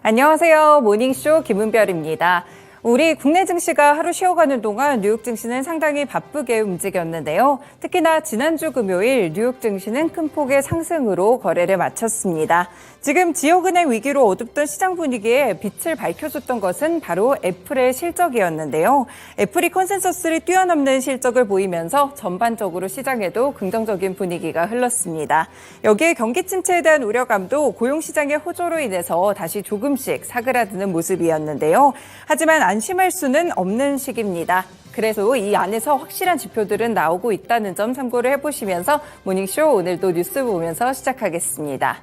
안녕하세요. 모닝쇼 김은별입니다. 우리 국내 증시가 하루 쉬어가는 동안 뉴욕 증시는 상당히 바쁘게 움직였는데요. 특히나 지난주 금요일 뉴욕 증시는 큰 폭의 상승으로 거래를 마쳤습니다. 지금 지역은행 위기로 어둡던 시장 분위기에 빛을 밝혀줬던 것은 바로 애플의 실적이었는데요. 애플이 컨센서스를 뛰어넘는 실적을 보이면서 전반적으로 시장에도 긍정적인 분위기가 흘렀습니다. 여기에 경기 침체에 대한 우려감도 고용시장의 호조로 인해서 다시 조금씩 사그라드는 모습이었는데요. 하지만 안심할 수는 없는 시기입니다. 그래서 이 안에서 확실한 지표들은 나오고 있다는 점 참고를 해보시면서 모닝쇼 오늘도 뉴스 보면서 시작하겠습니다.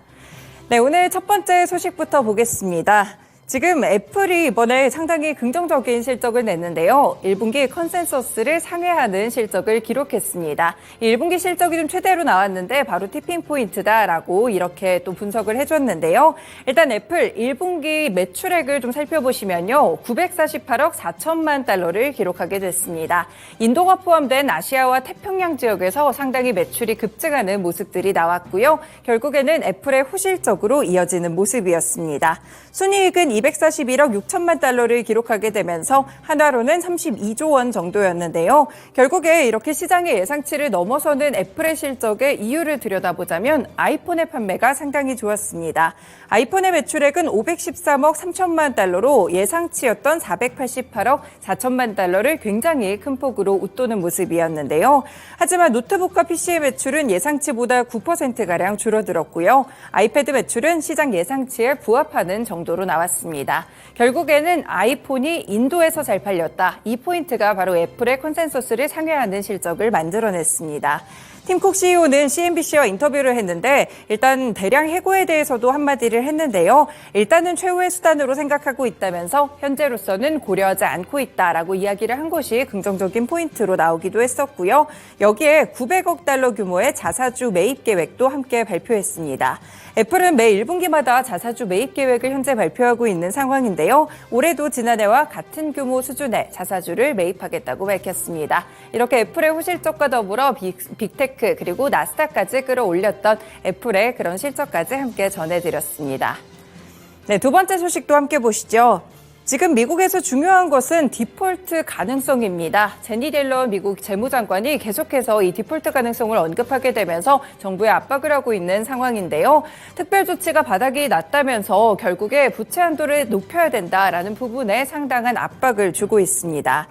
네, 오늘 첫 번째 소식부터 보겠습니다. 지금 애플이 이번에 상당히 긍정적인 실적을 냈는데요. 1분기 컨센서스를 상회하는 실적을 기록했습니다. 1분기 실적이 좀 최대로 나왔는데 바로 티핑 포인트다라고 이렇게 또 분석을 해줬는데요. 일단 애플 1분기 매출액을 좀 살펴보시면요. 948억 4천만 달러를 기록하게 됐습니다. 인도가 포함된 아시아와 태평양 지역에서 상당히 매출이 급증하는 모습들이 나왔고요. 결국에는 애플의 후실적으로 이어지는 모습이었습니다. 순이익은 241억 6천만 달러를 기록하게 되면서 한화로는 32조 원 정도였는데요. 결국에 이렇게 시장의 예상치를 넘어서는 애플의 실적의 이유를 들여다보자면 아이폰의 판매가 상당히 좋았습니다. 아이폰의 매출액은 513억 3천만 달러로 예상치였던 488억 4천만 달러를 굉장히 큰 폭으로 웃도는 모습이었는데요. 하지만 노트북과 PC의 매출은 예상치보다 9%가량 줄어들었고요. 아이패드 매출은 시장 예상치에 부합하는 정도로 나왔습니다. 결국에는 아이폰이 인도에서 잘 팔렸다. 이 포인트가 바로 애플의 컨센서스를 상회하는 실적을 만들어냈습니다. 팀쿡 CEO는 CNBC와 인터뷰를 했는데 일단 대량 해고에 대해서도 한마디를 했는데요. 일단은 최후의 수단으로 생각하고 있다면서 현재로서는 고려하지 않고 있다라고 이야기를 한 것이 긍정적인 포인트로 나오기도 했었고요. 여기에 900억 달러 규모의 자사주 매입 계획도 함께 발표했습니다. 애플은 매 1분기마다 자사주 매입 계획을 현재 발표하고 있는 상황인데요. 올해도 지난해와 같은 규모 수준의 자사주를 매입하겠다고 밝혔습니다. 이렇게 애플의 후실적과 더불어 빅테크 그리고 나스닥까지 끌어올렸던 애플의 그런 실적까지 함께 전해드렸습니다. 네, 두 번째 소식도 함께 보시죠. 지금 미국에서 중요한 것은 디폴트 가능성입니다. 제닛 옐런 미국 재무장관이 계속해서 이 디폴트 가능성을 언급하게 되면서 정부에 압박을 하고 있는 상황인데요. 특별 조치가 바닥이 났다면서 결국에 부채 한도를 높여야 된다라는 부분에 상당한 압박을 주고 있습니다.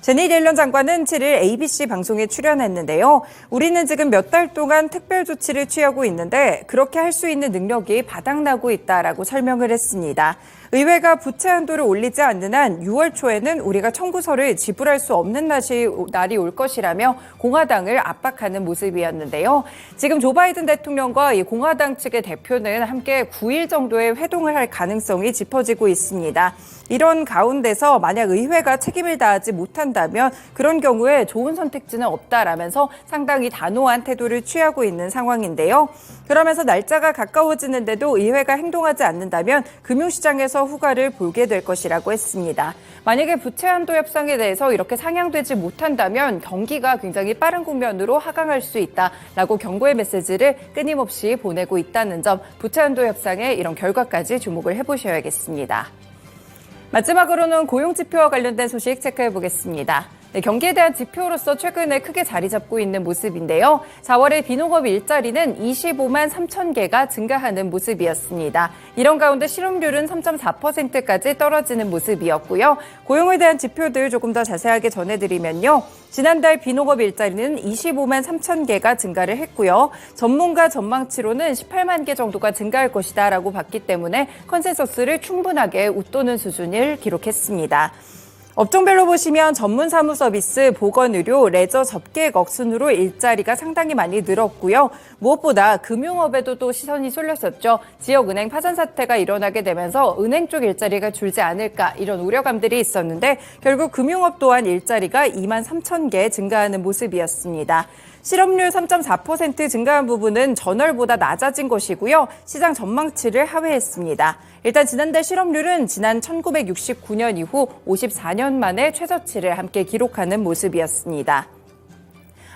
제닛 옐런 장관은 7일 ABC 방송에 출연했는데요. 우리는 지금 몇 달 동안 특별 조치를 취하고 있는데 그렇게 할 수 있는 능력이 바닥나고 있다라고 설명을 했습니다. 의회가 부채 한도를 올리지 않는 한 6월 초에는 우리가 청구서를 지불할 수 없는 날이 올 것이라며 공화당을 압박하는 모습이었는데요. 지금 조 바이든 대통령과 이 공화당 측의 대표는 함께 9일 정도의 회동을 할 가능성이 짚어지고 있습니다. 이런 가운데서 만약 의회가 책임을 다하지 못한다면 그런 경우에 좋은 선택지는 없다라면서 상당히 단호한 태도를 취하고 있는 상황인데요. 그러면서 날짜가 가까워지는데도 의회가 행동하지 않는다면 금융시장에서 후과를 보게 될 것이라고 했습니다. 만약에 부채 한도 협상에 대해서 이렇게 상향되지 못한다면 경기가 굉장히 빠른 국면으로 하강할 수 있다라고 경고의 메시지를 끊임없이 보내고 있다는 점, 부채 한도 협상의 이런 결과까지 주목을 해보셔야겠습니다. 마지막으로는 고용지표와 관련된 소식 체크해 보겠습니다. 네, 경기에 대한 지표로서 최근에 크게 자리 잡고 있는 모습인데요. 4월의 비농업 일자리는 25만 3천 개가 증가하는 모습이었습니다. 이런 가운데 실업률은 3.4%까지 떨어지는 모습이었고요. 고용에 대한 지표들 조금 더 자세하게 전해드리면요. 지난달 비농업 일자리는 25만 3천 개가 증가를 했고요. 전문가 전망치로는 18만 개 정도가 증가할 것이다라고 봤기 때문에 컨센서스를 충분하게 웃도는 수준을 기록했습니다. 업종별로 보시면 전문 사무 서비스, 보건 의료, 레저 접객업 순으로 일자리가 상당히 많이 늘었고요. 무엇보다 금융업에도 또 시선이 쏠렸었죠. 지역은행 파산 사태가 일어나게 되면서 은행 쪽 일자리가 줄지 않을까 이런 우려감들이 있었는데 결국 금융업 또한 일자리가 2만 3천 개 증가하는 모습이었습니다. 실업률 3.4% 증가한 부분은 전월보다 낮아진 것이고요. 시장 전망치를 하회했습니다. 일단 지난달 실업률은 지난 1969년 이후 54년 만에 최저치를 함께 기록하는 모습이었습니다.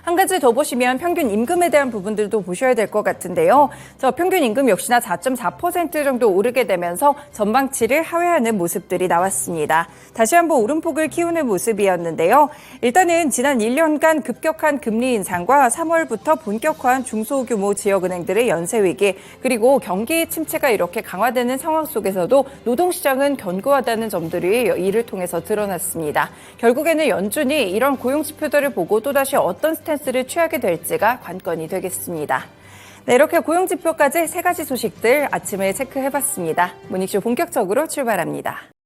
한 가지 더 보시면 평균 임금에 대한 부분들도 보셔야 될 것 같은데요. 평균 임금 역시나 4.4% 정도 오르게 되면서 전망치를 하회하는 모습들이 나왔습니다. 다시 한번 오름폭을 키우는 모습이었는데요. 일단은 지난 1년간 급격한 금리 인상과 3월부터 본격화한 중소규모 지역은행들의 연쇄 위기, 그리고 경기 침체가 이렇게 강화되는 상황 속에서도 노동시장은 견고하다는 점들이 이를 통해서 드러났습니다. 결국에는 연준이 이런 고용 지표들을 보고 또다시 어떤 스탠스를 취하게 될지가 관건이 되겠습니다. 네, 이렇게 고용 지표까지 세 가지 소식들 아침에 체크해봤습니다. 모닝쇼 본격적으로 출발합니다.